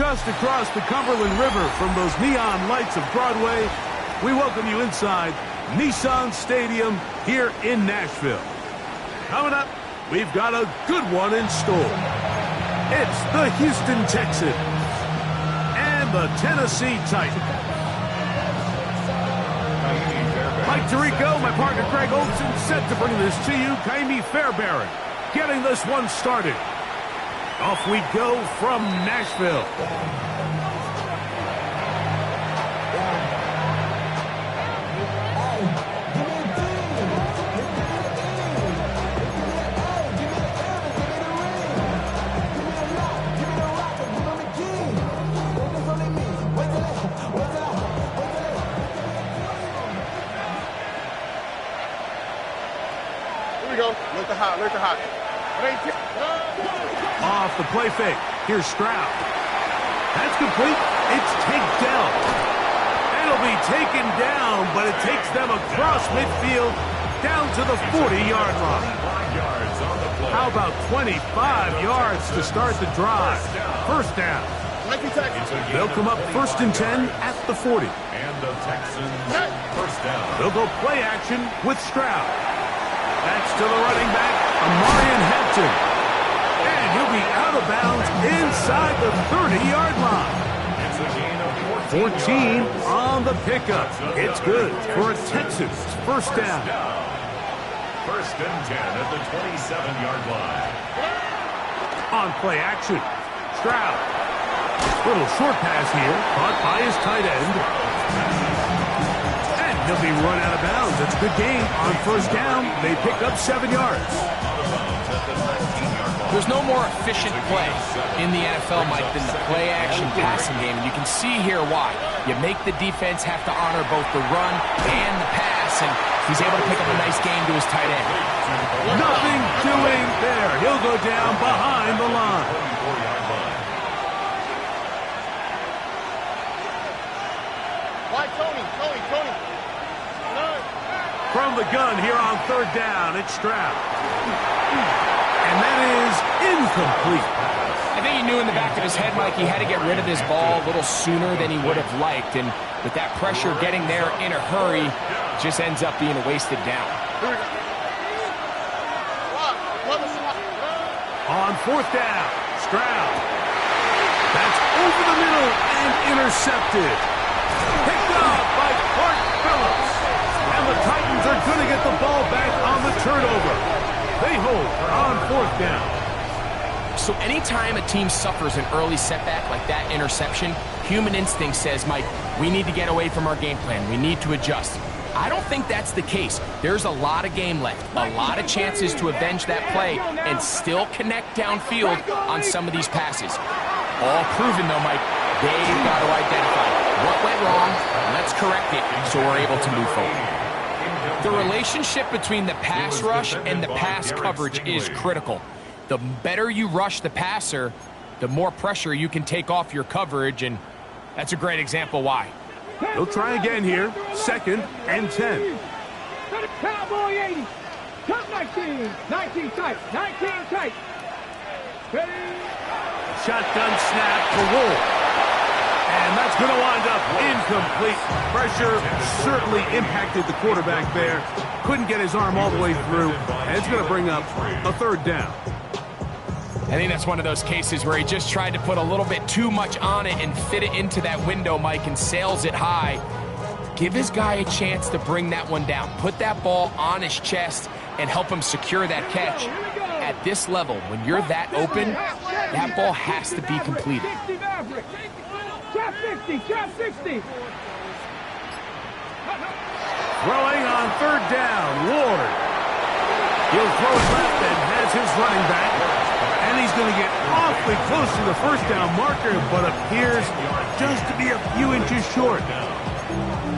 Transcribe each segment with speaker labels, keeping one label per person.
Speaker 1: just across the Cumberland River from those neon lights of Broadway, we welcome you inside Nissan Stadium here in Nashville. Coming up, we've got a good one in store. It's the Houston Texans and the Tennessee Titans. Mike Tirico, my partner Greg Olson, set to bring this to you. Kaimi Fairbairn getting this one started. Off we go from Nashville.
Speaker 2: Here we go. Look the hot, look the hot.
Speaker 1: Off the play fake. Here's Stroud. That's complete. It's takedown. It'll be taken down, but it takes them across midfield down to the 40-yard line. How about 25 yards to start the drive? First down. They'll come up 1st and 10 at the 40.
Speaker 3: And the Texans first down.
Speaker 1: They'll go play action with Stroud. That's to the running back, Amarian Hampton. And he'll be out of bounds inside the 30-yard line.
Speaker 3: It's a gain of
Speaker 1: 14 on the pickup. It's good for a Texans first down.
Speaker 3: First and 10 at the 27-yard line.
Speaker 1: On play action, Stroud. Little short pass here, caught by his tight end. And he'll be run out of bounds. That's a good gain on first down. They pick up 7 yards.
Speaker 4: There's no more efficient play in the NFL, Mike, than the play-action passing game. And you can see here why. You make the defense have to honor both the run and the pass, and he's able to pick up a nice game to his tight end.
Speaker 1: Nothing doing there. He'll go down behind the line.
Speaker 2: Tony.
Speaker 1: From the gun here on third down, it's Stroud. And that is incomplete.
Speaker 4: I think he knew in the back of his head, Mike, he had to get rid of this ball a little sooner than he would have liked. And with that pressure getting there in a hurry, just ends up being a wasted down.
Speaker 1: On fourth down, Stroud. That's over the middle and intercepted. Picked off by Clark Phillips. And the Titans are going to get the ball back on the turnover. They hold on fourth down.
Speaker 4: So anytime a team suffers an early setback like that interception, human instinct says, Mike, we need to get away from our game plan. We need to adjust. I don't think that's the case. There's a lot of game left, a lot of chances to avenge that play and still connect downfield on some of these passes. All proven, though, Mike, they've got to identify what went wrong, let's correct it so we're able to move forward. The relationship between the pass rush and the pass coverage is critical. The better you rush the passer, the more pressure you can take off your coverage, and that's a great example why.
Speaker 1: They'll try again here, 2nd and 10.
Speaker 5: Cowboy 80. Top 19. 19 tight. 19 tight.
Speaker 1: Shotgun snap for Wolf. And that's going to wind up incomplete. Pressure certainly impacted the quarterback there. Couldn't get his arm all the way through. And it's going to bring up a third down.
Speaker 4: I think that's one of those cases where he just tried to put a little bit too much on it and fit it into that window, Mike, and sails it high. Give his guy a chance to bring that one down. Put that ball on his chest and help him secure that catch. At this level, when you're that open, that ball has to be completed.
Speaker 5: Trap 60, trap 60.
Speaker 1: Throwing on third down, Ward. He'll throw it left and has his running back. And he's going to get awfully close to the first down marker, but appears just to be a few inches short.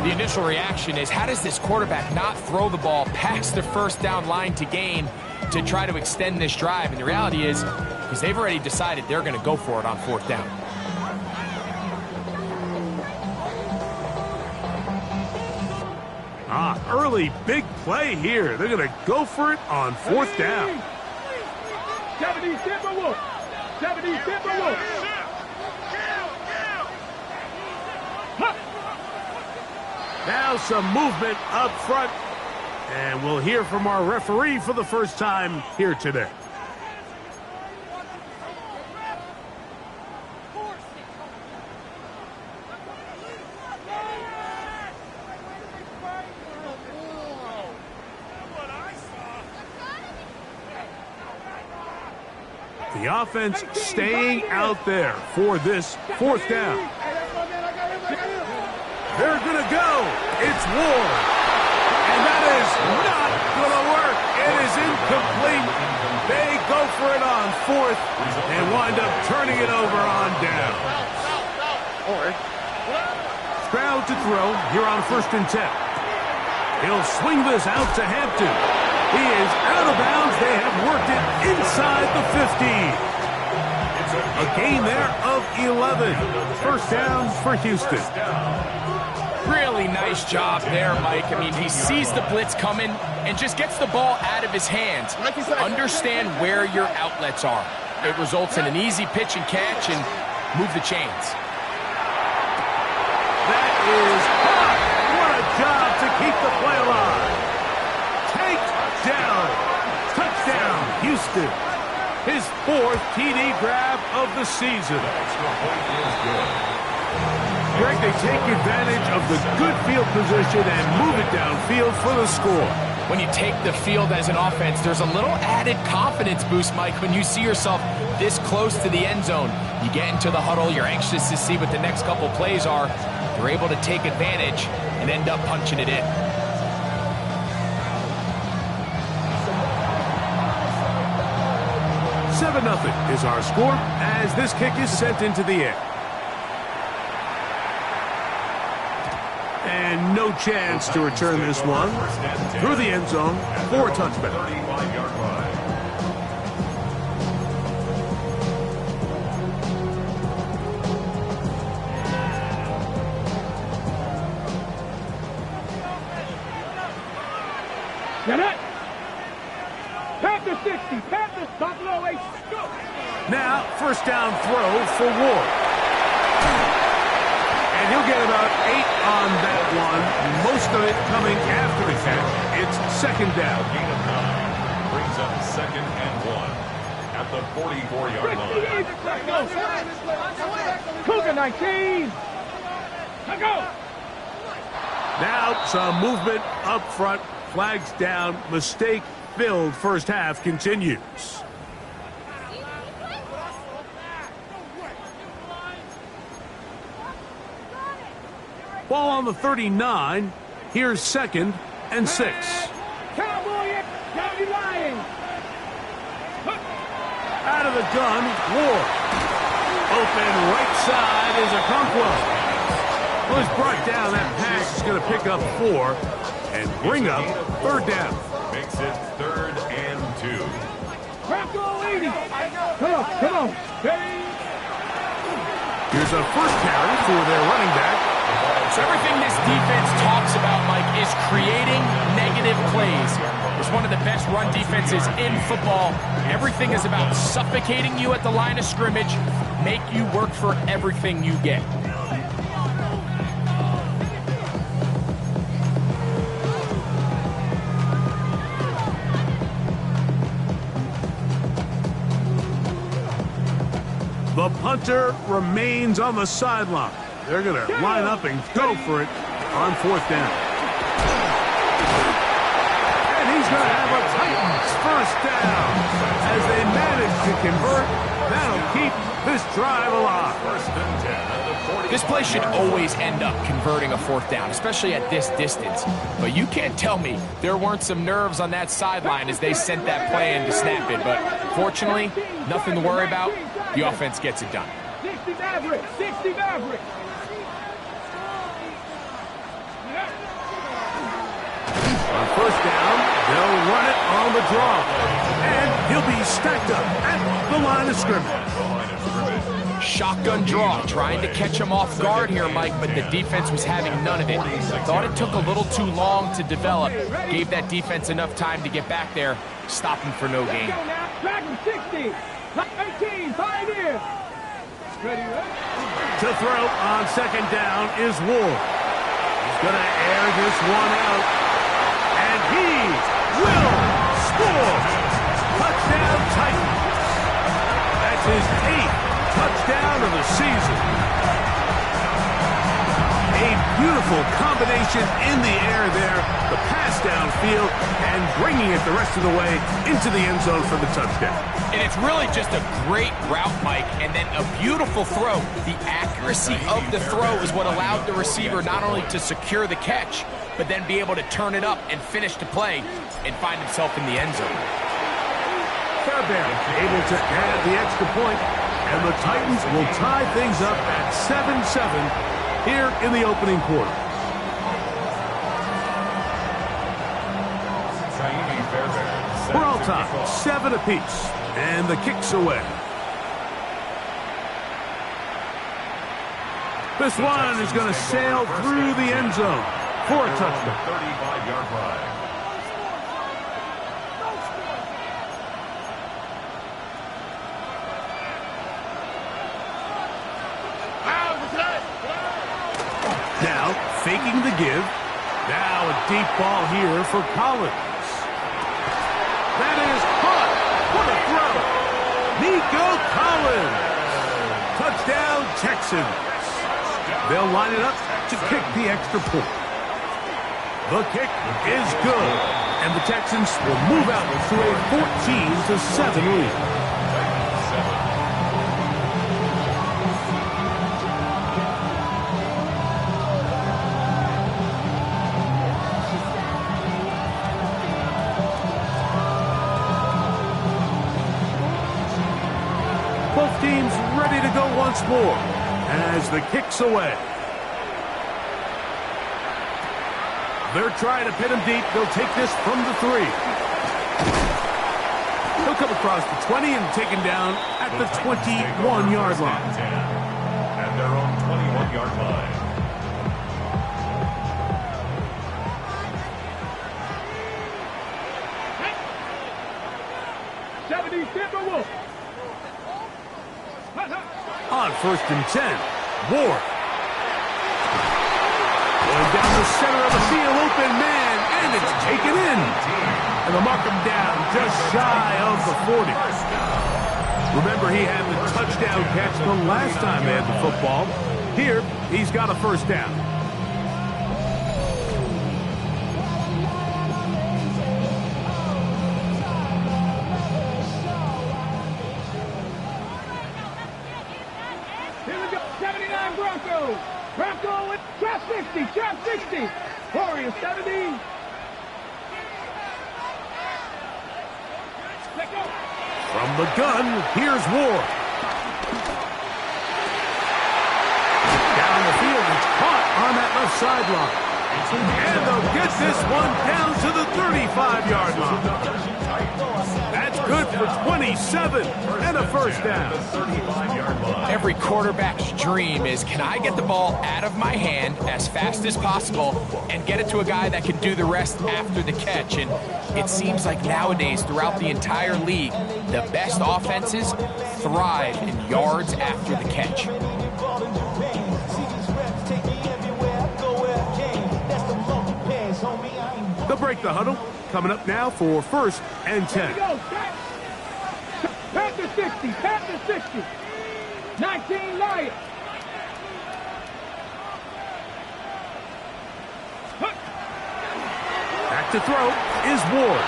Speaker 4: The initial reaction is, how does this quarterback not throw the ball past the first down line to gain to try to extend this drive? And the reality is, because they've already decided they're going to go for it on fourth down.
Speaker 1: Early big play here. They're going to go for it on fourth down.
Speaker 5: 70 Timberwolves. 70 Timberwolves.
Speaker 1: Now some movement up front. And we'll hear from our referee for the first time here today. The offense staying out there for this fourth down. They're going to go. It's Ward. And that is not going to work. It is incomplete. They go for it on fourth and wind up turning it over on down. Stroud to throw here on 1st and 10. He'll swing this out to Hampton. He is out of bounds. They have worked it inside the 50. A gain there of 11. First down for Houston.
Speaker 4: Really nice job there, Mike. I mean, he sees the blitz coming and just gets the ball out of his hands. Understand where your outlets are. It results in an easy pitch and catch and move the chains.
Speaker 1: That is hot. What a job to keep the play alive. Takedown. Touchdown, Houston. His 4th TD grab of the season. Greg, they take advantage of the good field position and move it downfield for the score.
Speaker 4: When you take the field as an offense, there's a little added confidence boost, Mike, when you see yourself this close to the end zone. You get into the huddle, you're anxious to see what the next couple plays are. You're able to take advantage and end up punching it in.
Speaker 1: Nothing is our score as this kick is sent into the air. And no chance to return this one through the end zone for a touchback.
Speaker 5: Get it! Panther 60, Panther, Buffalo 8, go!
Speaker 1: Now, first down throw for Ward. And he'll get about 8 on that one. Most of it coming after the catch. It's 2nd down.
Speaker 3: Brings up 2nd and 1 at the 44-yard line.
Speaker 5: Cougar 19. Let go.
Speaker 1: Now, some movement up front. Flags down. Mistake-filled first half continues. Ball on the 39. Here's 2nd and 6.
Speaker 5: Cowboy, County Lions.
Speaker 1: Out of the gun, Ward. Open right side is Okonkwo. Well, he's brought down. That pass is going to pick up 4 and bring up 3rd down.
Speaker 3: Makes it 3rd and 2.
Speaker 5: Bronco 80. Come on. Hey.
Speaker 1: Here's a first carry for their running back.
Speaker 4: So everything this defense talks about, Mike, is creating negative plays. It's one of the best run defenses in football. Everything is about suffocating you at the line of scrimmage, make you work for everything you get.
Speaker 1: The punter remains on the sideline. They're going to line up and go for it on 4th down. And he's going to have a Titans first down. As they manage to convert, that'll keep this drive alive.
Speaker 3: 1st and 10 at the 40.
Speaker 4: This play should always end up converting a 4th down, especially at this distance. But you can't tell me there weren't some nerves on that sideline as they sent that play in to snap it. But fortunately, nothing to worry about. The offense gets it done.
Speaker 5: 60 Maverick. 60 Maverick.
Speaker 1: On 1st down, they'll run it on the draw. And he'll be stacked up at the line of scrimmage.
Speaker 4: Shotgun draw, trying to catch him off guard here, Mike, but the defense was having none of it. Thought it took a little too long to develop. Gave that defense enough time to get back there, stop him for no gain.
Speaker 5: Dragon 60. 18, Pioneer. Ready,
Speaker 1: To throw on 2nd down is Ward. He's Gonna air this one out. And he will score. Touchdown Titans. That's his 8th touchdown of the season. A beautiful combination in the air there. The pass downfield and bringing it the rest of the way into the end zone for the touchdown.
Speaker 4: And it's really just a great route, Mike, and then a beautiful throw. The accuracy of the throw is what allowed the receiver not only to secure the catch, but then be able to turn it up and finish the play and find himself in the end zone.
Speaker 1: Fairbairn able to add the extra point, and the Titans will tie things up at 7-7 here in the opening quarter. We're all tied, 7 apiece, and the kick's away. This one is going to sail through the end zone for a touchdown.
Speaker 3: 35-yard line.
Speaker 1: Now, faking the give. Now a deep ball here for Collins. That is caught. What a throw. Nico Collins. Touchdown, Texans. They'll line it up to kick the extra point. The kick is good. And the Texans will move out to a 14-7 lead. Both teams ready to go once more as the kick's away. They're trying to pin him deep. They'll take this from the 3. He'll come across the 20 and taken down at the 21-yard line.
Speaker 3: At their own 21-yard line.
Speaker 1: On 1st and 10, Ward. Going down the center of the field, open man, and it's taken in. And they'll mark him down just shy of the 40. Remember, he had the touchdown catch the last time they had the football. Here, he's got a first down.
Speaker 5: Bronco with trap 60. Warriors 70.
Speaker 1: From the gun, here's Ward. Down the field, it's caught on that left sideline. And they'll get this one down to the 35-yard line. That's good for 27 and a first down.
Speaker 4: Every quarterback's dream is, can I get the ball out of my hand as fast as possible and get it to a guy that can do the rest after the catch? And it seems like nowadays, throughout the entire league, the best offenses thrive in yards after the catch.
Speaker 1: They'll break the huddle. Coming up now for 1st and 10.
Speaker 5: Pass to 60. 19 Lions.
Speaker 1: Back to throw is Ward.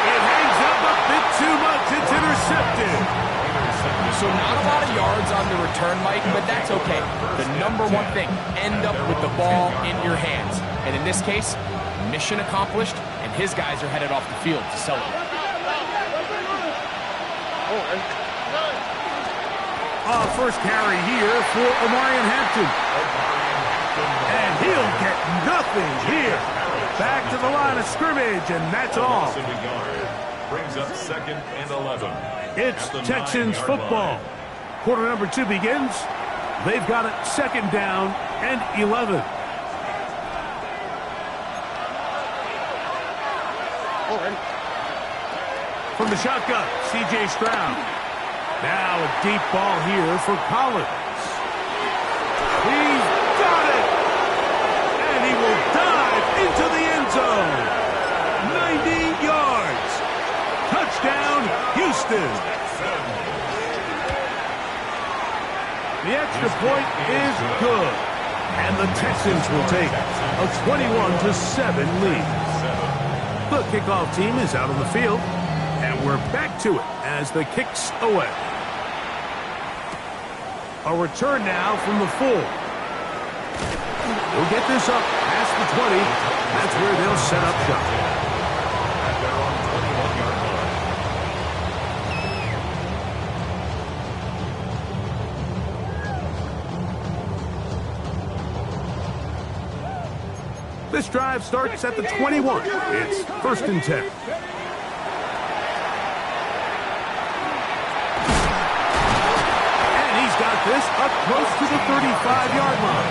Speaker 1: It hangs up a bit too much. It's intercepted.
Speaker 4: So not a lot of yards on the return, Mike, but that's okay. The number one thing, end up with the ball in your hands. And in this case, mission accomplished, and his guys are headed off the field to celebrate.
Speaker 1: First carry here for Omarion Hampton. And he'll get nothing here. Back to the line of scrimmage, and that's all.
Speaker 3: Brings up 2nd and 11.
Speaker 1: It's Texans football. Quarter number 2 begins. They've got it 2nd down and 11. From the shotgun, C.J. Stroud. Now a deep ball here for Collins. He's got it! Houston. The extra point is good. And the Texans will take a 21-7 lead. The kickoff team is out on the field. And we're back to it as the kick's away. A return now from the 4. We'll get this up past the 20. That's where they'll set up shop.
Speaker 3: At their own 21-yard line.
Speaker 1: This drive starts at the 21. It's 1st and 10. Got this up close to the 35-yard line.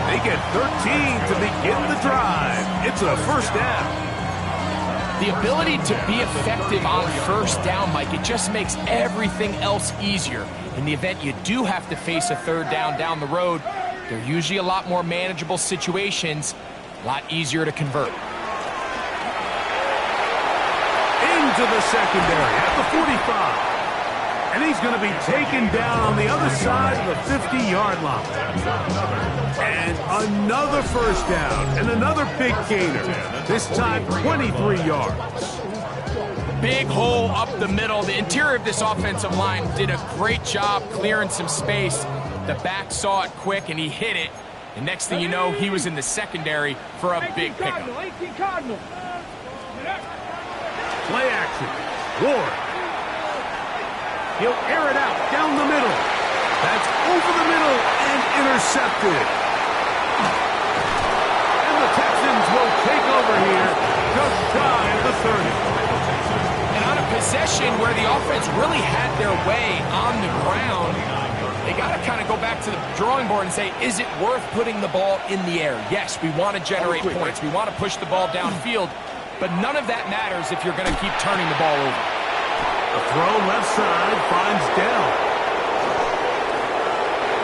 Speaker 1: They get 13 to begin the drive. It's a 1st down.
Speaker 4: The ability to be effective on 1st down, Mike, it just makes everything else easier. In the event you do have to face a 3rd down the road, they're usually a lot more manageable situations, a lot easier to convert.
Speaker 1: Into the secondary at the 45. And he's going to be taken down on the other side of the 50-yard line. And another 1st down and another big gainer. This time 23 yards.
Speaker 4: Big hole up the middle. The interior of this offensive line did a great job clearing some space. The back saw it quick and he hit it. And next thing you know, he was in the secondary for a big pickup.
Speaker 1: Play action. Ward. He'll air it out down the middle. That's over the middle and intercepted. And the Texans will take over here just shy of the 30.
Speaker 4: And on a possession where the offense really had their way on the ground, they got to kind of go back to the drawing board and say, is it worth putting the ball in the air? Yes, we want to generate points. We want to push the ball downfield. But none of that matters if you're going to keep turning the ball over.
Speaker 1: A throw left side finds Dell.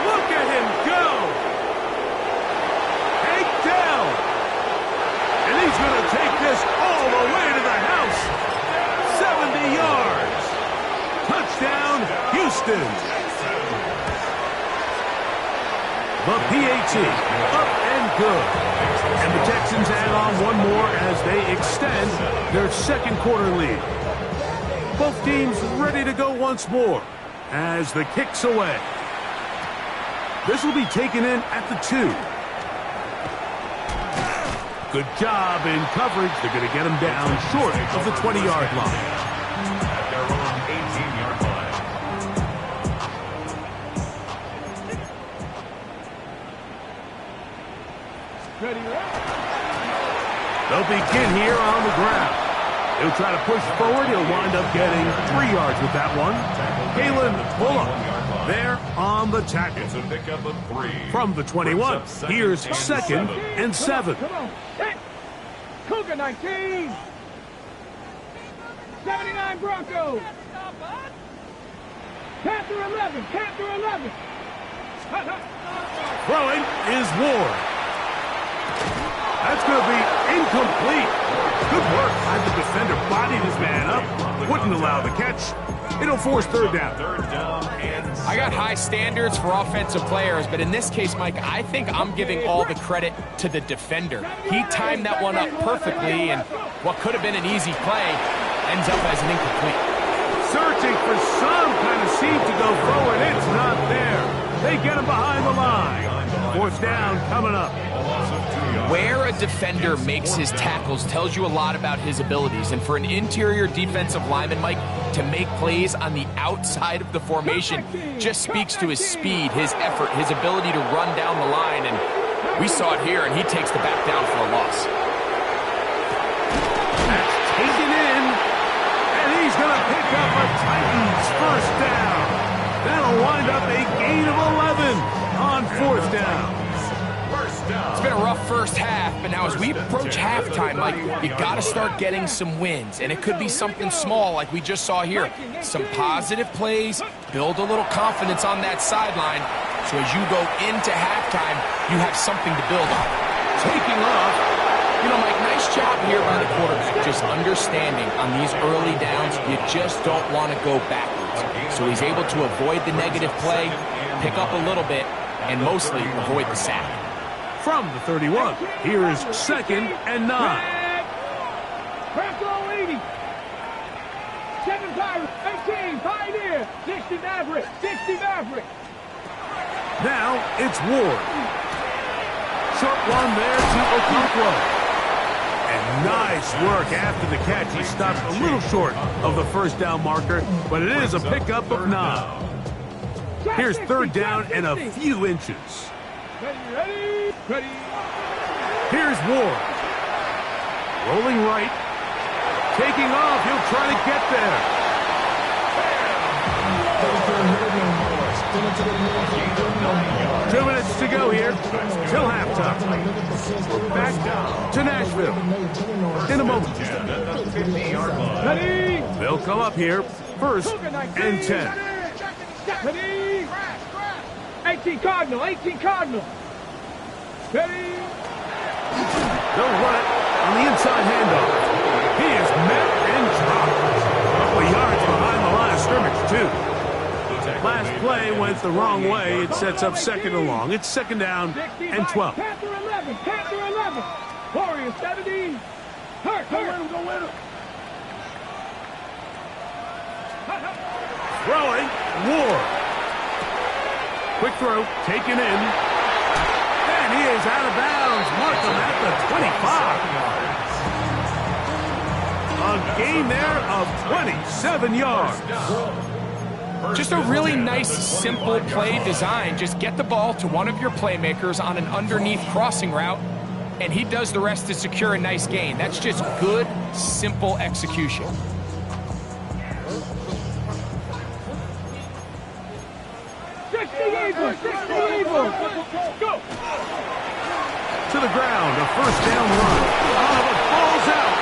Speaker 1: Look at him go! Hey, Dell! And he's going to take this all the way to the house. 70 yards. Touchdown, Houston. The PAT, up and good. And the Texans add on one more as they extend their 2nd quarter lead. Both teams ready to go once more as the kick's away. This will be taken in at the 2. Good job in coverage. They're going to get him down short of the 20-yard line.
Speaker 3: At their own 18-yard line.
Speaker 1: They'll begin here on the ground. He'll try to push forward. He'll wind up getting 3 yards with that one. Kalen Bullock there on the tackle.
Speaker 3: It's a pickup of 3.
Speaker 1: From the 21, here's 2nd and 7.
Speaker 5: Come on. Hit. Cougar 19. 79 Broncos. Panther 11. Panther 11.
Speaker 1: Throwing is Ward. That's going to be incomplete. Good work. Had the defender bodied his man up. Wouldn't allow the catch. It'll force 3rd down.
Speaker 4: I got high standards for offensive players, but in this case, Mike, I think I'm giving all the credit to the defender. He timed that one up perfectly, and what could have been an easy play ends up as an incomplete.
Speaker 1: Searching for some kind of seam to go forward. It's not there. They get him behind the line. 4th down coming up.
Speaker 4: Where a defender makes his tackles tells you a lot about his abilities. And for an interior defensive lineman, Mike, to make plays on the outside of the formation just speaks to his speed, his effort, his ability to run down the line. And we saw it here, and he takes the back down for a loss.
Speaker 1: That's taken in, and he's going to pick up a Titans 1st down. That'll wind up a gain of 11 on 4th down.
Speaker 4: It's been a rough first half, but now as we approach halftime, Mike, you got to start getting some wins, and it could be something small like we just saw here. Some positive plays, build a little confidence on that sideline, so as you go into halftime, you have something to build on.
Speaker 1: Taking off.
Speaker 4: You know, Mike, Nice job here by the quarterback, just understanding on these early downs, you just don't want to go backwards. So he's able to avoid the negative play, pick up a little bit, and mostly avoid the sack.
Speaker 1: From the 31, here is 2nd and 9.
Speaker 5: Bronco 80. 7 Pirates, 18, Pioneer, 60 Maverick, 60 Maverick.
Speaker 1: Now it's Ward. Short one there to Okonkwo. And nice work after the catch. He stopped a little short of the first down marker, but it is a pickup of 9. Here's 3rd down and a few inches.
Speaker 5: Ready.
Speaker 1: Here's Ward. Rolling right. Taking off. He'll try to get there. 2 minutes to go here till halftime. We're back to Nashville in a moment.
Speaker 5: Ready.
Speaker 1: They'll come up here 1st and 10.
Speaker 5: Ready. 18 Cardinal, 18 Cardinal. Ready.
Speaker 1: They'll run it on the inside handoff. He is met and dropped. A couple of yards behind the line of scrimmage, too. Last play went the wrong way. It sets up 2nd and long. It's 2nd down and 12.
Speaker 5: Panther 11, Panther 11. Warriors 70. Hurt. Go win him.
Speaker 1: Throwing, Ward. Quick throw, taken in. And he is out of bounds. Markham at the 25. A gain there of 27 yards.
Speaker 4: Just a really nice, simple play design. Just get the ball to one of your playmakers on an underneath crossing route, and he does the rest to secure a nice gain. That's just good, simple execution.
Speaker 5: 60 Eagles, 60 Eagles. Go.
Speaker 1: To the ground, a 1st down run. Oh, the ball's out.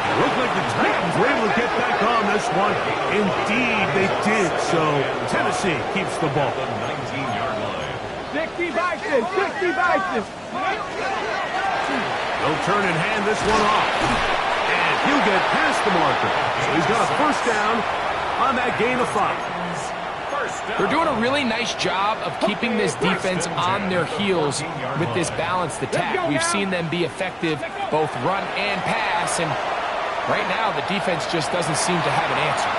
Speaker 1: It looked like the Titans were able to get back on this one. Indeed, they did. So Tennessee keeps the ball.
Speaker 5: 60 Bison, 60 Bison.
Speaker 1: They'll turn and hand this one off. And he'll get past the marker. So he's got a 1st down on that gain of 5.
Speaker 4: They're doing a really nice job of keeping this defense on their heels with this balanced attack. We've seen them be effective both run and pass, and right now the defense just doesn't seem to have an answer.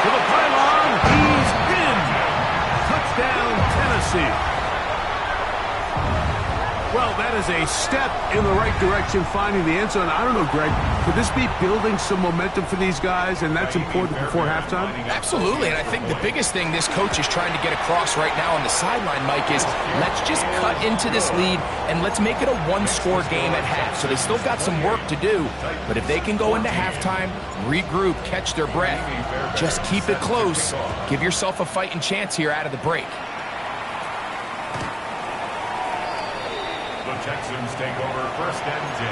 Speaker 1: To the pylon, he's in. Touchdown, Tennessee. Well, that is a step in the right direction, finding the end zone. I don't know, Greg, could this be building some momentum for these guys, and that's important before halftime?
Speaker 4: Absolutely, and I think the biggest thing this coach is trying to get across right now on the sideline, Mike, is let's just cut into this lead, and let's make it a one-score game at half. So they still got some work to do, but if they can go into halftime, regroup, catch their breath, just keep it close, give yourself a fighting chance here out of the break.
Speaker 3: The Texans take over 1st and 10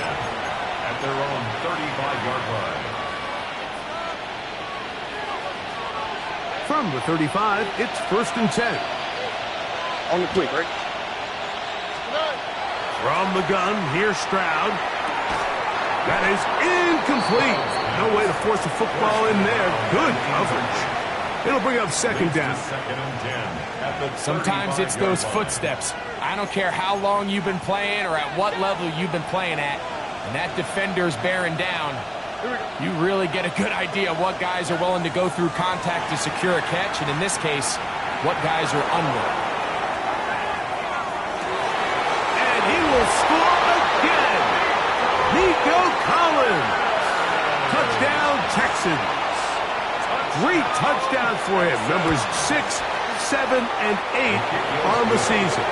Speaker 3: at their own 35-yard line.
Speaker 1: From the 35, it's 1st and 10.
Speaker 2: On the quick, right?
Speaker 1: From the gun, here's Stroud. That is incomplete. No way to force a football in there. Good coverage. It'll bring up 2nd down.
Speaker 3: 2nd and 10 at the
Speaker 4: Sometimes it's those footsteps. I don't care how long you've been playing or at what level you've been playing at, and that defender's bearing down. You really get a good idea of what guys are willing to go through contact to secure a catch, and in this case, what guys are unwilling.
Speaker 1: And he will score again. Nico Collins. Touchdown, Texans. 3 touchdowns for him. Numbers 6, 7, and 8 on the season.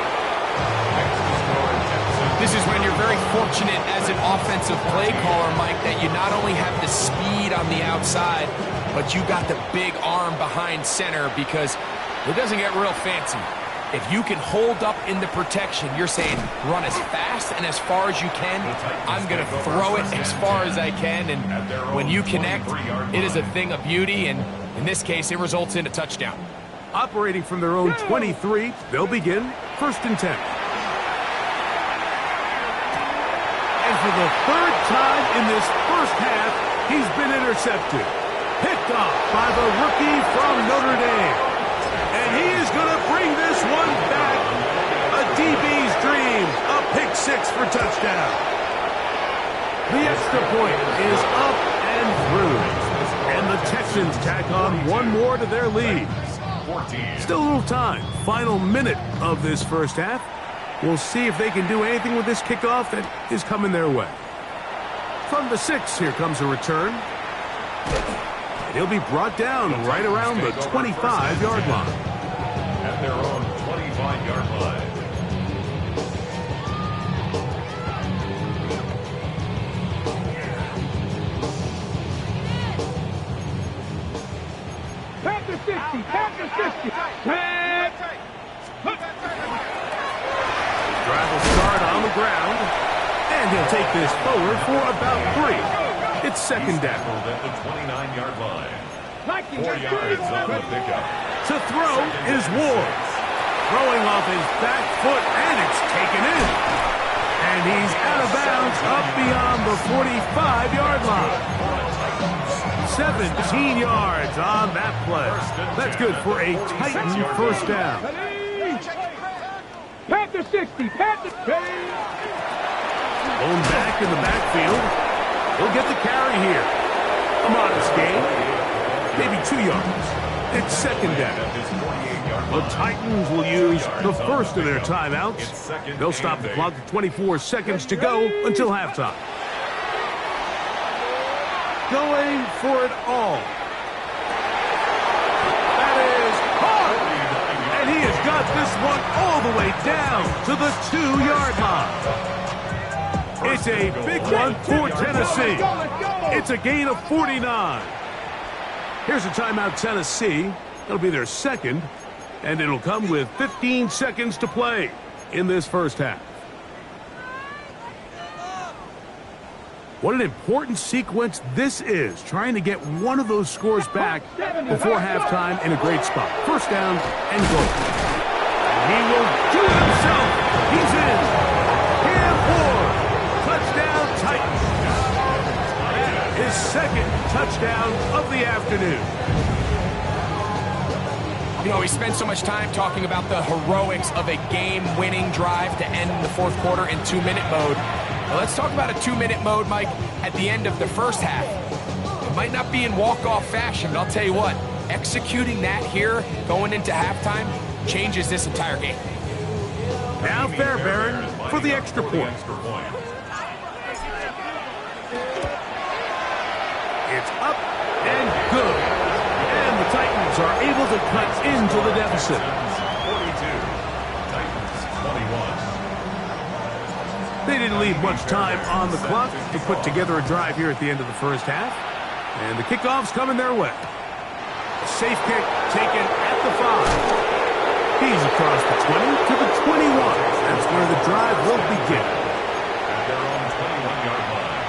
Speaker 4: This is when you're very fortunate as an offensive play caller, Mike, that you not only have the speed on the outside, but you got the big arm behind center, because it doesn't get real fancy. If you can hold up in the protection, you're saying run as fast and as far as you can. I'm going to throw it as far as I can, and when you connect, it is a thing of beauty, and in this case, it results in a touchdown.
Speaker 1: Operating from their own 23, they'll begin 1st and 10. And for the third time in this first half, he's been intercepted. Picked off by the rookie from Notre Dame. And he is going to bring this one back. A DB's dream. A pick six for touchdown. The extra point is up and through. And the Texans tack on one more to their lead. Still a little time. Final minute of this first half. We'll see if they can do anything with this kickoff that is coming their way. From the 6, here comes a return. And he'll be brought down right around the 25-yard line.
Speaker 3: At their own 25-yard line.
Speaker 5: Panther 60, Panther 60.
Speaker 1: Drive will start on the ground. And he'll take this forward for about 3. It's second down.
Speaker 3: At the 29-yard line. 4
Speaker 5: yards
Speaker 3: yards on the pickup.
Speaker 1: To throw is Ward. Throwing off his back foot, and it's taken in. And he's out of bounds up beyond the 45-yard line. 17 yards on that play. That's good for a Titan first down.
Speaker 5: Panther 60, Panther 60.
Speaker 1: Blown back in the backfield. He'll get the carry here. A modest gain. Maybe 2 yards. It's second down. The Titans will use the first of their timeouts. They'll stop the clock at 24 seconds to go until halftime. Going for it all. That is hard. And he has got this one all the way down to the 2-yard line. It's a big one for Tennessee. It's a gain of 49. Here's a timeout, Tennessee. It'll be their second, and it'll come with 15 seconds to play in this first half. What an important sequence this is, trying to get one of those scores back before halftime in a great spot. First down and goal. And he will do it himself. He's in. Cam Ward. Touchdown, Titans. His second touchdown of the afternoon.
Speaker 4: You know, we spend so much time talking about the heroics of a game-winning drive to end the fourth quarter in 2-minute mode. Well, let's talk about a 2-minute mode, Mike, at the end of the first half. It might not be in walk-off fashion, but I'll tell you what, executing that here going into halftime changes this entire game.
Speaker 1: Now Fairbairn for the extra point. It's up and good. And the Titans are able to cut into the deficit.
Speaker 3: 42. Titans 21.
Speaker 1: They didn't leave much time on the clock to put together a drive here at the end of the first half. And the kickoff's coming their way. A safe kick taken at the 5. He's across the 20 to the 21. That's where the drive will begin.
Speaker 3: At their own 21-yard line.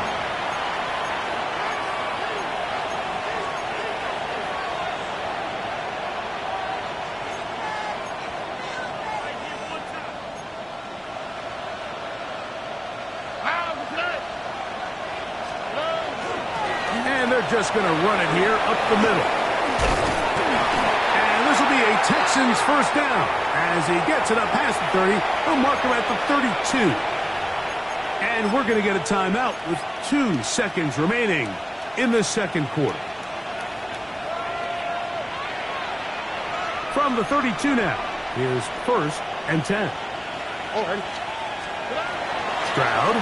Speaker 1: And they're just going to run it here up the middle. And this will be a Texans first down. As he gets it up past the 30, they'll mark him at the 32. And we're going to get a timeout with 2 seconds remaining in the second quarter. From the 32 now, here's first and 10. Stroud.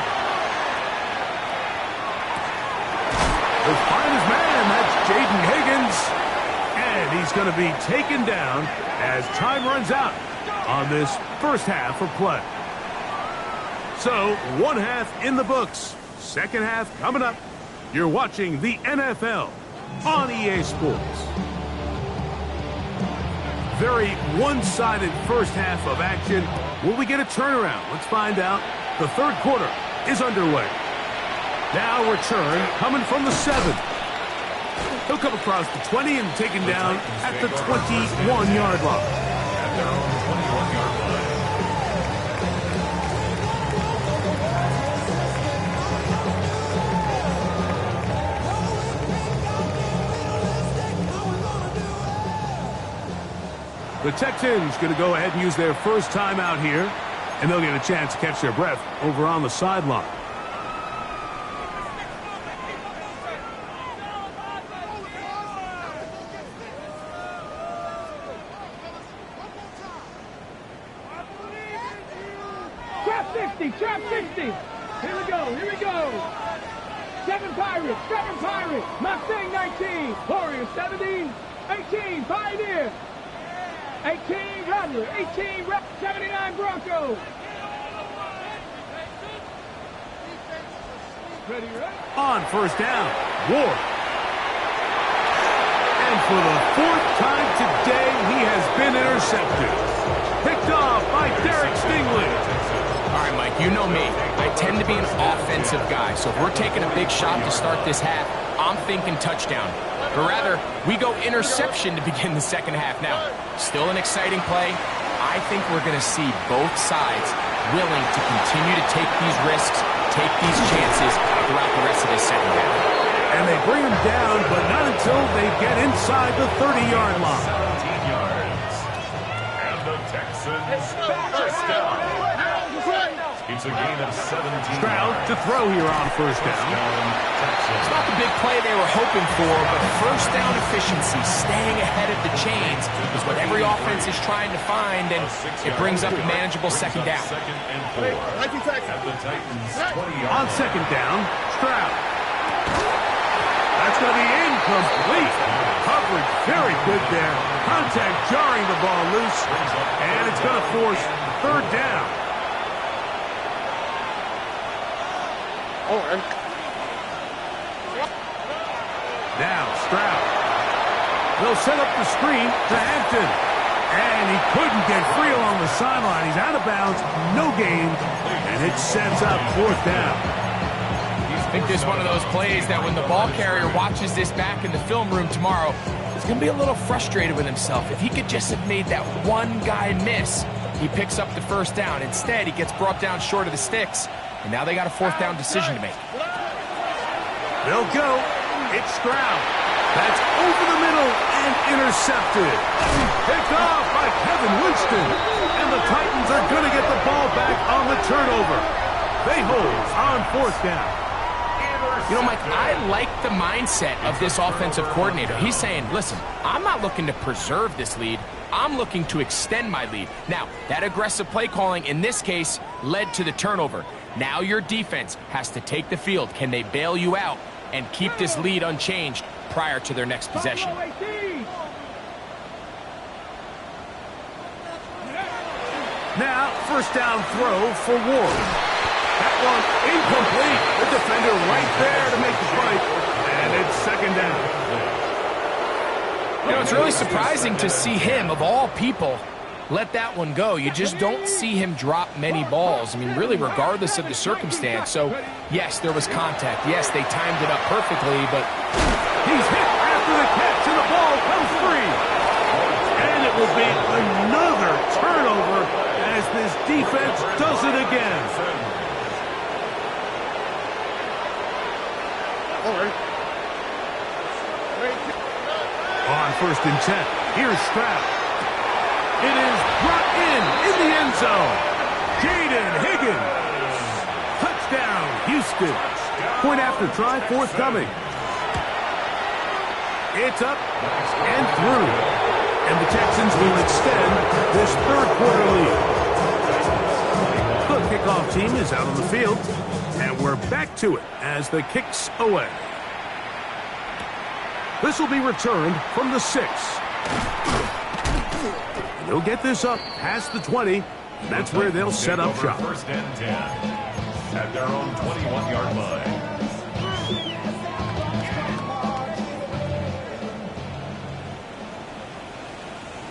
Speaker 1: He'll find his man. That's Jaden Higgins. And he's going to be taken down as time runs out on this first half of play. So, one half in the books. Second half coming up. You're watching the NFL on EA Sports. Very one-sided first half of action. Will we get a turnaround? Let's find out. The third quarter is underway. Now return coming from the 7. He'll come across the 20 and taken down at the 21-yard line.
Speaker 3: At their own 21-yard line.
Speaker 1: The Texans going to go ahead and use their first timeout here, and they'll get a chance to catch their breath over on the sideline.
Speaker 5: Trap 60. Here we go. 7 Pirates. Mustang 19. Warrior 17. 18 Pioneer. 18 Rattler. 18 79 Bronco. Ready, right?
Speaker 1: On first down, Ward. And for the 4th time today, he has been intercepted. Picked off by Derek Stingley.
Speaker 4: All right, Mike, you know me. I tend to be an offensive guy, so if we're taking a big shot to start this half, I'm thinking touchdown. But rather, we go interception to begin the second half. Now, still an exciting play. I think we're going to see both sides willing to continue to take these risks, take these chances throughout the rest of this second half.
Speaker 1: And they bring him down, but not until they get inside the 30-yard line.
Speaker 3: 17 yards. And the Texans first down. It's a gain of 17.
Speaker 1: Stroud to throw here on first down.
Speaker 4: It's not the big play they were hoping for, but first down efficiency, staying ahead of the chains, is what every offense is trying to find, and it brings up a manageable second down.
Speaker 3: Second and 4. At the Titans 20
Speaker 1: On second down, Stroud. That's going to be incomplete. Coverage very good there. Contact jarring the ball loose, and it's going to force third down. Now Stroud. They'll set up the screen to Hampton. And he couldn't get free along the sideline. He's out of bounds, no gain, and it sets up fourth down.
Speaker 4: I think this is one of those plays that when the ball carrier watches this back in the film room tomorrow, he's going to be a little frustrated with himself. If he could just have made that one guy miss, he picks up the first down. Instead, he gets brought down short of the sticks, and now they got a fourth down decision to make.
Speaker 1: They'll go. It's Stroud. That's over the middle and intercepted. Picked off by Kevin Winston. And the Titans are going to get the ball back on the turnover. They hold on fourth down.
Speaker 4: You know, Mike, I like the mindset of this offensive coordinator. He's saying, listen, I'm not looking to preserve this lead. I'm looking to extend my lead. Now, that aggressive play calling in this case led to the turnover. Now your defense has to take the field. Can they bail you out and keep this lead unchanged prior to their next possession?
Speaker 1: Now, first down throw for Ward. That one incomplete. The defender right there to make the fight. And it's second down.
Speaker 4: You know, it's really surprising to see him, of all people, let that one go. You just don't see him drop many balls. I mean, really, regardless of the circumstance. So, yes, there was contact. Yes, they timed it up perfectly, but
Speaker 1: he's hit after the catch, and the ball comes free. And it will be another turnover as this defense does it again. On first and 10, here's Stroud. It is brought in the end zone. Jaden Higgins. Touchdown, Houston. Point after try, forthcoming. It's up and through. And the Texans will extend this third quarter lead. The kickoff team is out on the field. And we're back to it as the kick's away. This will be returned from the 6. They'll get this up past the 20. That's where they'll set up shop.
Speaker 3: First and 10 at their own 21-yard line.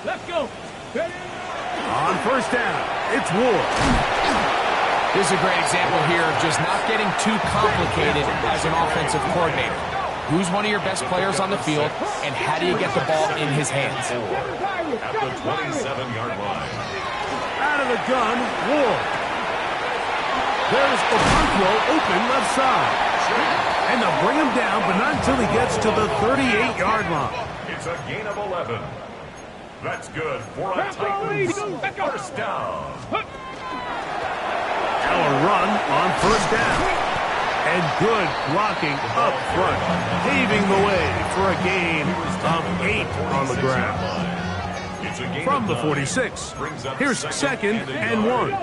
Speaker 5: Let's go.
Speaker 1: On first down, it's Ward.
Speaker 4: this is a great example here of just not getting too complicated as an offensive coordinator. Who's one of your best players on the field, and how do you get the ball in his hands?
Speaker 3: At the 27-yard line.
Speaker 1: Out of the gun, Ward. There's Okonkwo open left side. And they'll bring him down, but not until he gets to the 38-yard line.
Speaker 3: It's a gain of 11. That's good for a Titans first down.
Speaker 1: Now a run on first down. And good blocking up front, paving the way for a gain of 8 on the ground. From the 46, here's second and 1. A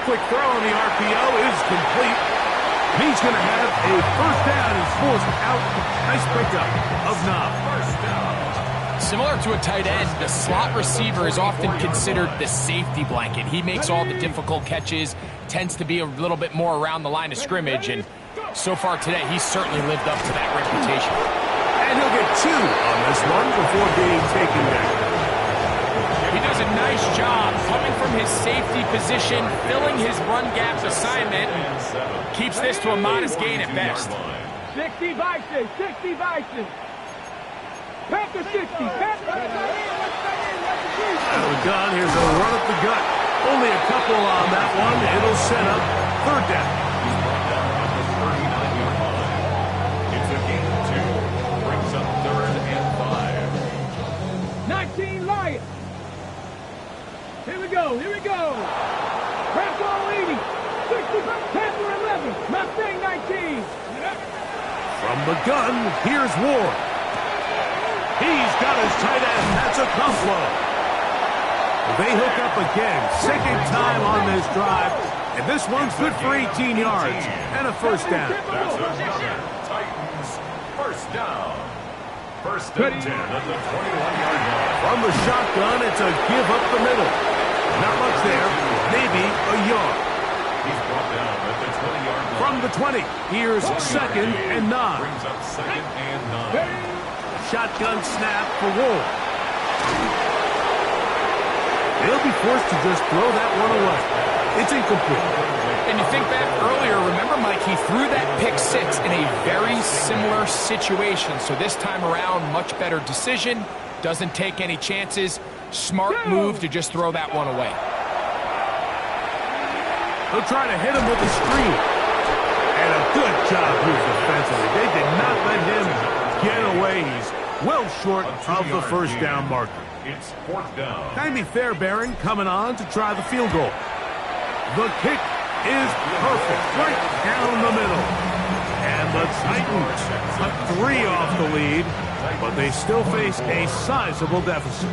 Speaker 1: quick throw on the RPO is complete. He's going to have a first down and forced out. Nice pickup of Knob.
Speaker 4: Similar to a tight end, the slot receiver is often considered the safety blanket. He makes all the difficult catches, tends to be a little bit more around the line of scrimmage, and so far today, he's certainly lived up to that reputation.
Speaker 1: And he'll get 2 on this one before being taken down.
Speaker 4: He does a nice job coming from his safety position, filling his run gap assignment, and keeps this to a modest gain at best.
Speaker 5: 60 Bison, 60 Bison. Panther 60, Panther.
Speaker 1: Out of the gun, here's a run up the gut. Only a couple on that one. It'll set up third down.
Speaker 3: He's brought down at the 39-yard line. It's a gain of 2. Brings up third and 5.
Speaker 5: 19 Lions. Here we go, here we go. Panther 80, 65, Panther 11, Mustang 19.
Speaker 1: From the gun, here's Ward. He's got his tight end. That's a tough blow. They hook up again. Second time on this drive. And this one's good for 18 yards and a first down.
Speaker 3: That's another Titans first down. First and 10 at the 21-yard line.
Speaker 1: From the shotgun, it's a give up the middle. Not much there. Maybe a yard.
Speaker 3: He's brought down at the 20-yard line.
Speaker 1: From the 20, here's second and 9.
Speaker 3: Brings up second and 9.
Speaker 1: Shotgun snap for Wolf. They'll be forced to just throw that one away. It's incomplete.
Speaker 4: And you think back earlier, remember, Mike, he threw that pick 6 in a very similar situation. So this time around, much better decision. Doesn't take any chances. Smart move to just throw that one away.
Speaker 1: They'll try to hit him with a screen. And a good job here defensively. They did not let him get away. He's well short of the first down marker.
Speaker 3: It's fourth down.
Speaker 1: Jaime Fairbairn coming on to try the field goal. The kick is perfect, right down the middle. And the Titans cut 3 off the lead, but they still face a sizable deficit.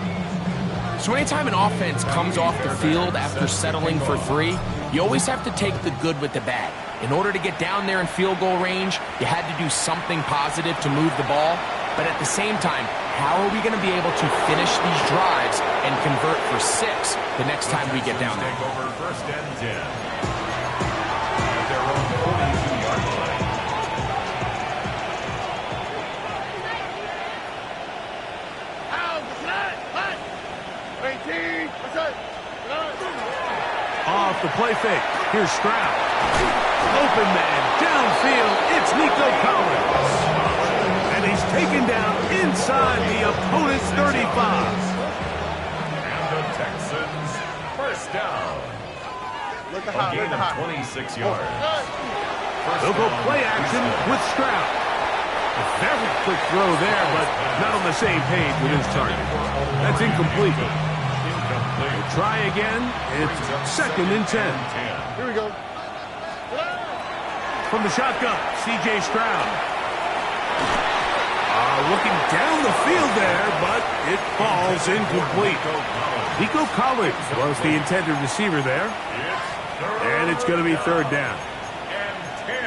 Speaker 4: So anytime an offense comes off the field after settling for 3, you always have to take the good with the bad. In order to get down there in field goal range, you had to do something positive to move the ball. But at the same time, how are we going to be able to finish these drives and convert for 6 the next time we get down there?
Speaker 3: Take over first and 10. At their own 42-yard line.
Speaker 1: Off the play fake. Here's Stroud. Open man. Downfield. It's Nico Collins. And he's taken down inside the opponent's 35.
Speaker 3: And the Texans first down. A gain of 26 yards.
Speaker 1: They'll go play action with Stroud. A very quick throw there, but not on the same page with his target. That's incomplete. We'll try again. It's second and 10.
Speaker 2: Here we go.
Speaker 1: From the shotgun, C.J. Stroud. Looking down the field there, but it falls incomplete. Nico Collins was the intended receiver there. And it's going to be third down.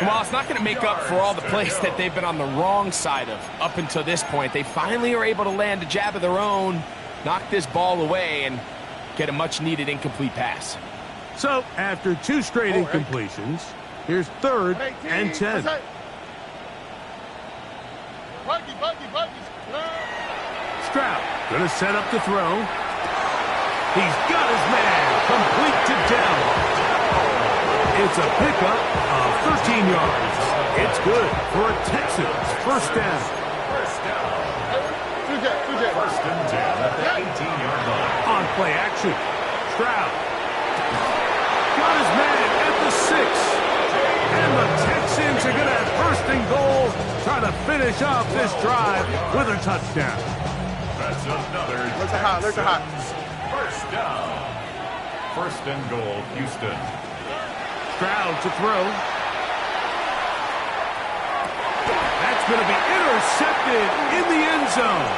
Speaker 4: Well, it's not going to make up for all the plays that they've been on the wrong side of up until this point. They finally are able to land a jab of their own, knock this ball away, and get a much-needed incomplete pass.
Speaker 1: So, after 2 straight incompletions, here's third and 10. Stroud going to set up the throw. He's got his man complete to Dell. It's a pickup of 13 yards. It's good for a Texans first down.
Speaker 3: First and 10 at the 18-yard line.
Speaker 1: On play action. Stroud got his man at the 6. And the Texans are going to have first and goal. Try to to finish off this drive with a touchdown.
Speaker 3: That's another
Speaker 2: Look at hot.
Speaker 3: first down. First and goal, Houston.
Speaker 1: Stroud to throw. That's going to be intercepted in the end zone.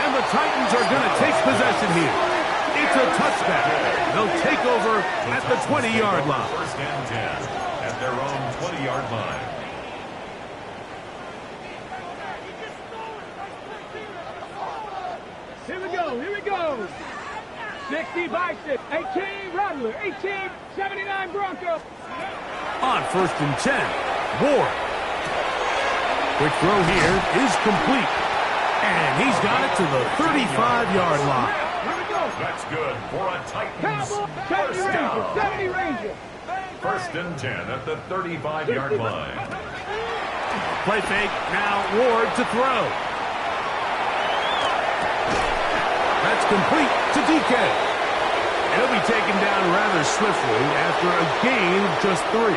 Speaker 1: And the Titans are going to take possession here. It's a touchback. They'll take over at the 20-yard line.
Speaker 3: First and 10 at their own 20-yard line.
Speaker 5: Here we go. 60 Bison, 18 Rattler, 18, 79 Bronco.
Speaker 1: On first and 10, Ward. Quick throw here is complete. And he's got it to the 35-yard line.
Speaker 5: Here we go.
Speaker 3: That's good for a Titans
Speaker 5: Cowboy, 70
Speaker 3: first
Speaker 5: Ranger,
Speaker 3: down.
Speaker 5: 70 Ranger.
Speaker 3: First and 10 at the 35-yard line.
Speaker 1: Play fake, now Ward to throw. That's complete to DK. And he'll be taken down rather swiftly after a gain of just 3.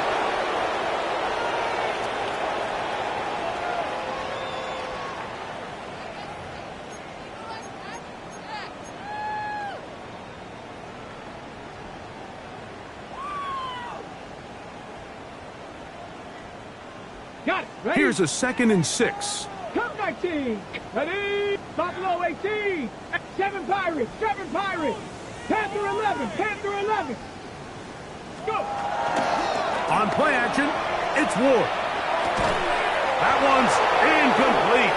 Speaker 5: Got it. Ready?
Speaker 1: Here's a 2nd and 6.
Speaker 5: Come 19. Ready? Buffalo 18. 7 Pirates. Panther 11. Go.
Speaker 1: On play action, it's Ward. That one's incomplete.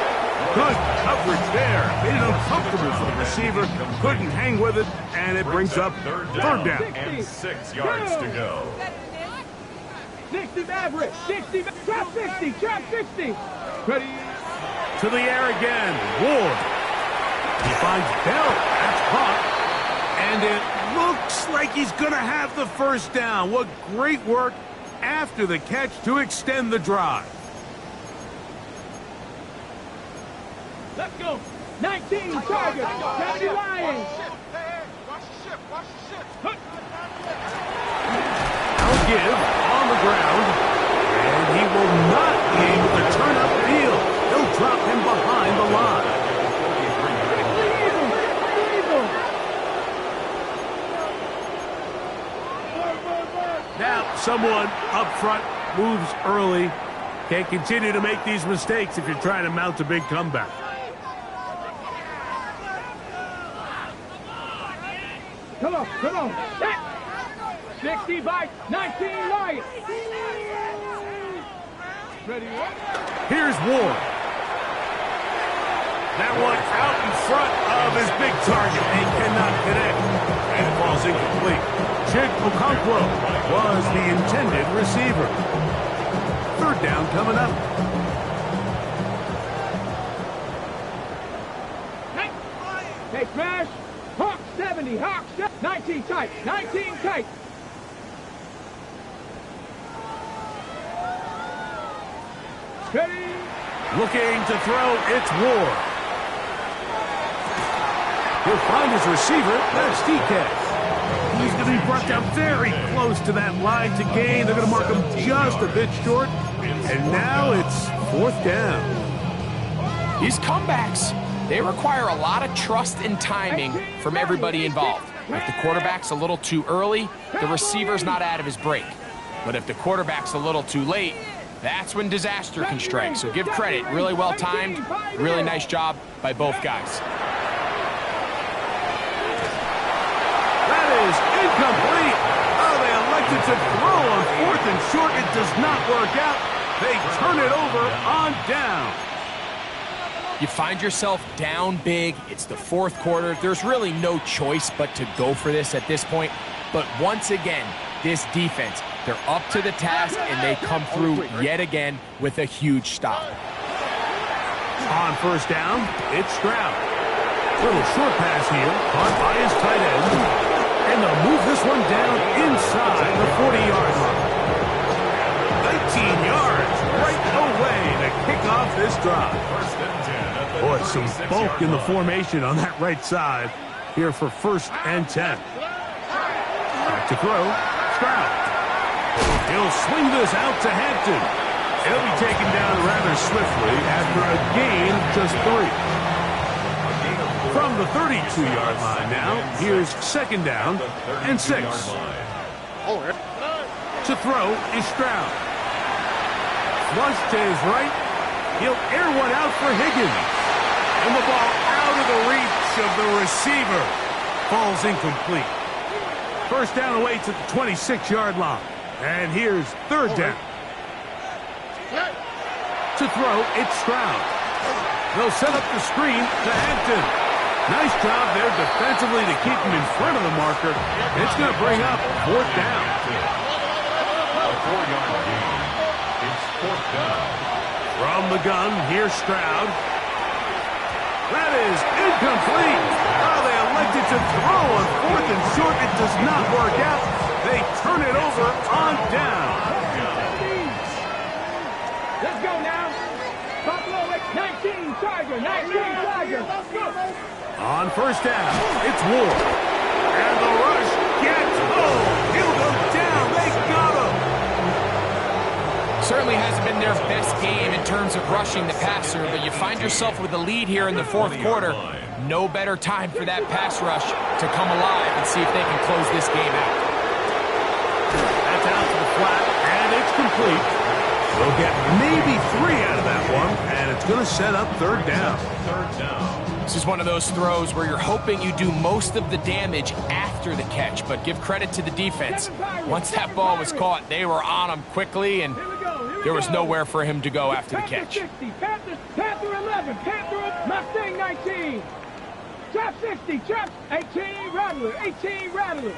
Speaker 1: Good coverage there. Made it uncomfortable for the receiver. Couldn't hang with it, and it brings up third down.
Speaker 3: And 6 yards to go.
Speaker 5: 60 Maverick. 60. Trap 60. Ready?
Speaker 1: To the air again, Ward. He finds Bell. That's caught. And it looks like he's going to have the first down. What great work after the catch to extend the drive.
Speaker 5: Let's go. 19 Tigers. 70 Lions.
Speaker 1: I'll give on the ground. And he will not be able to turn up field. They'll drop him behind the line. Now, someone up front moves early. Can't continue to make these mistakes if you're trying to mount a big comeback.
Speaker 5: Come on. 60 by 19 Lions. Ready?
Speaker 1: Here's Ward. That one out in front of his big target and cannot connect. And it falls incomplete. Chig Okonkwo was the intended receiver. Third down coming up.
Speaker 5: Hey, smash. Hawk 70. 19 tight. Ready?
Speaker 1: Looking to throw, it's Ward. He'll find his receiver. That's DK. He's going to be brought down very close to that line to gain. They're going to mark him just a bit short. And now it's fourth down.
Speaker 4: These comebacks, they require a lot of trust and timing from everybody involved. If the quarterback's a little too early, the receiver's not out of his break. But if the quarterback's a little too late, that's when disaster can strike. So give credit, really well timed, really nice job by both guys.
Speaker 1: That is incomplete. Oh, they elected to throw on 4th and short. It does not work out. They turn it over on down.
Speaker 4: You find yourself down big. It's the fourth quarter. There's really no choice but to go for this at this point. But once again, this defense, they're up to the task, and they come through yet again with a huge stop.
Speaker 1: On first down, it's Stroud. Little short pass here, caught by his tight end. And they'll move this one down inside the 40-yard line. 19 yards right away to kick off this drive. Boy, some bulk in the formation on that right side here for 1st and 10. Back to throw, Stroud. He'll swing this out to Hampton. He'll be taken down rather swiftly after a gain of just 3. From the 32-yard line now, here's second down and 6. To throw is Stroud. Flush to his right. He'll air one out for Higgins. And the ball out of the reach of the receiver. Falls incomplete. First down away to the 26-yard line. And here's third down. To throw, it's Stroud. They'll set up the screen to Hampton. Nice job there defensively to keep him in front of the marker. It's going to bring up fourth down.
Speaker 3: A 4-yard gain. It's fourth down.
Speaker 1: From the gun, here's Stroud. That is incomplete. Oh, they elected to throw on fourth and short. It does not work out. They turn it over on down.
Speaker 5: Let's go now. Buffalo at 19, Tiger, 19, Tiger. Let's go.
Speaker 1: On first down, it's Ward. And the rush gets home. He'll go down. They got him.
Speaker 4: Certainly hasn't been their best game in terms of rushing the passer, but you find yourself with a lead here in the fourth quarter. No better time for that pass rush to come alive and see if they can close this game out.
Speaker 1: That's out to the flat, and it's complete. They'll get maybe 3 out of that one, and it's going to set up third down.
Speaker 4: This is one of those throws where you're hoping you do most of the damage after the catch, but give credit to the defense. Once that ball was caught, they were on him quickly, and there was nowhere for him to go after the catch.
Speaker 5: Panther 11, Panther Mustang 19. Trap 60, Trap 18, Rattler, 18, Rattler.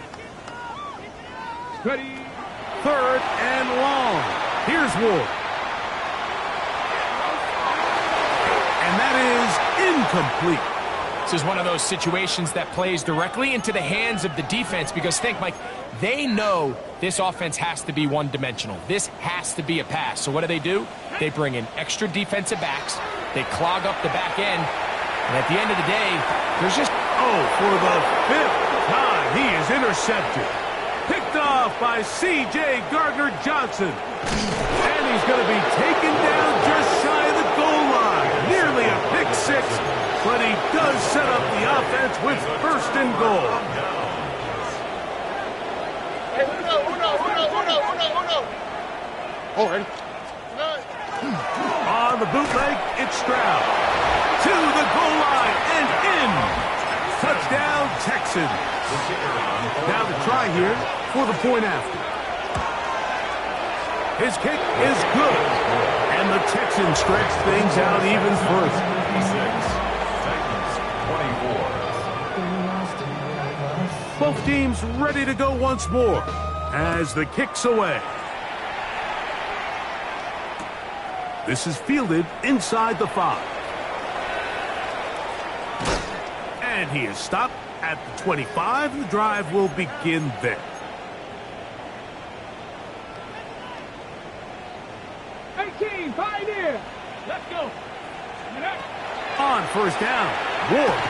Speaker 5: Ready.
Speaker 1: Third and long. Here's Ward. And that is incomplete.
Speaker 4: This is one of those situations that plays directly into the hands of the defense because think, Mike, they know this offense has to be one-dimensional. This has to be a pass. So what do? They bring in extra defensive backs. They clog up the back end. And at the end of the day, there's just...
Speaker 1: Oh, for the 5th time, he is intercepted. Picked off by C.J. Gardner-Johnson. And he's going to be taken down just shy of the goal line. Nearly a pick 6, but he does set up the offense with first and goal.
Speaker 2: Hey, Uno. Oh, ready?
Speaker 1: On the bootleg, it's Stroud. To the goal line and in. Touchdown, Texans. Now the try here for the point after. His kick is good. And the Texans stretch things out even further.
Speaker 3: 26, 24.
Speaker 1: Both teams ready to go once more as the kick's away. This is fielded inside the 5. And he is stopped at the 25. The drive will begin there.
Speaker 5: 18, Pioneer. Let's go.
Speaker 1: On first down, Ward.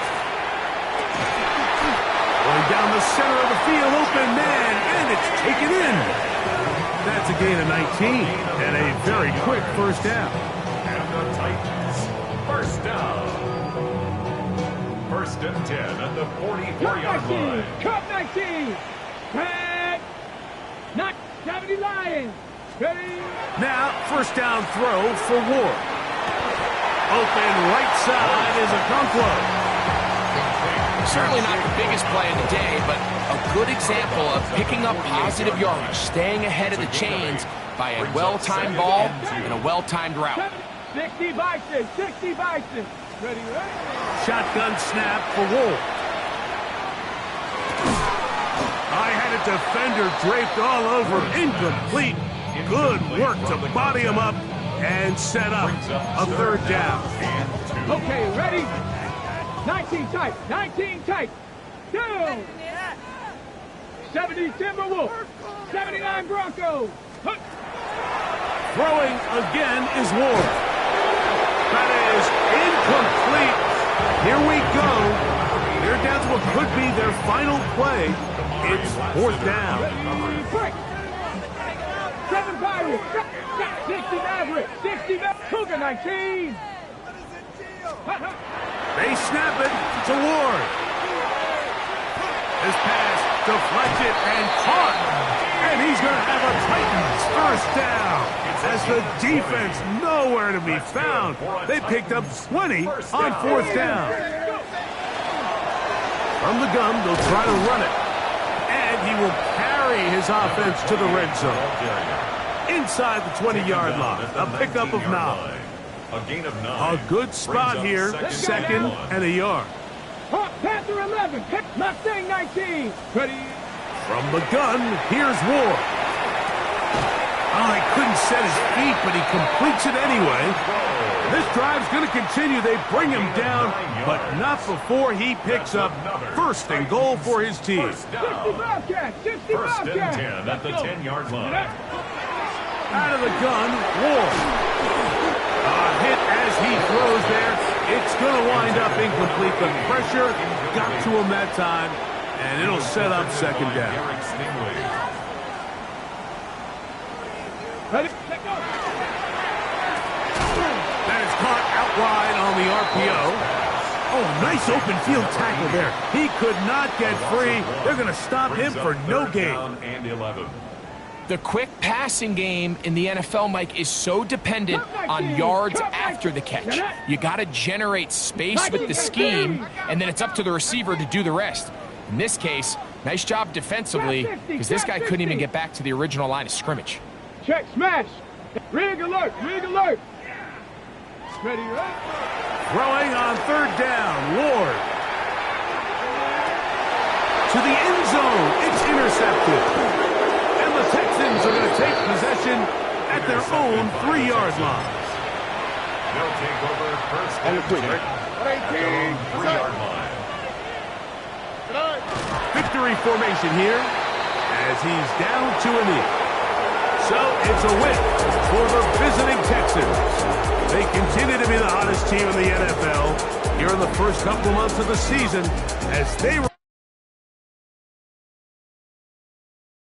Speaker 1: Going down the center of the field, open man, and it's taken in. That's a gain of 19 and a very quick first down.
Speaker 3: And the Titans, first down. First and 10 at the 44-yard line.
Speaker 5: Cup 19. Tag. Not 70 Lions. Ready.
Speaker 1: Now, first down throw for Ward. Open right side is a Okonkwo.
Speaker 4: Certainly not the biggest play of the day, but a good example of picking up positive yardage, staying ahead of the chains by a well-timed ball and a well-timed route.
Speaker 5: 60 Bison, 60 Bison. Ready.
Speaker 1: Shotgun snap for Ward. I had a defender draped all over, incomplete. Good work to body him up and set up a third down.
Speaker 5: Okay, ready? 19 tight, 19 tight. Down. 70 Timberwolves, 79 Broncos.
Speaker 1: Throwing again is Ward. That is incomplete. Here we go. They're down to what could be their final play. It's fourth down.
Speaker 5: Ready, break. 7 Pirates. 60 Maverick. 60 Cougar 19.
Speaker 1: They snap it to Ward. This pass deflected and caught. And he's going to have a Titans first down. As the defense nowhere to be found. They picked up 20 on 4th down. From the gun, they'll try to run it. And he will carry his offense to the red zone. Inside the 20-yard line. A pickup of 9.
Speaker 3: A gain of 9.
Speaker 1: A good spot here. Second and a yard.
Speaker 5: Panther 11. Mustang 19. Ready.
Speaker 1: From the gun, here's Ward. Oh, he couldn't set his feet, but he completes it anyway. This drive's going to continue. They bring him down, but not before he picks up 1st and goal for his team.
Speaker 5: 60 Bobcats. 60
Speaker 3: First and
Speaker 5: Bobcats.
Speaker 3: 10 at the 10-yard line.
Speaker 1: Out of the gun, Ward. A hit as he throws there. It's going to wind up incomplete. The pressure got to him that time, and it'll set up 2nd down.
Speaker 5: Ready.
Speaker 1: That is caught out wide on the RPO. Oh, nice open field tackle there. He could not get free. They're going to stop him for no gain.
Speaker 3: And 11.
Speaker 4: The quick passing game in the NFL, Mike, is so dependent on yards after the catch. You got to generate space with the scheme, and then it's up to the receiver to do the rest. In this case, nice job defensively, because this guy couldn't even get back to the original line of scrimmage.
Speaker 5: Check smash. Rig alert. Rig alert. Ready up.
Speaker 1: Throwing on 3rd down, Ward. To the end zone, it's intercepted. And the Texans are going to take possession at their own 3-yard line.
Speaker 3: They'll take over 1st and 10. 3-yard line.
Speaker 1: Victory formation here as he's down to a knee. So it's a win for the visiting Texans. They continue to be the hottest team in the NFL here in the first couple of months of the season as they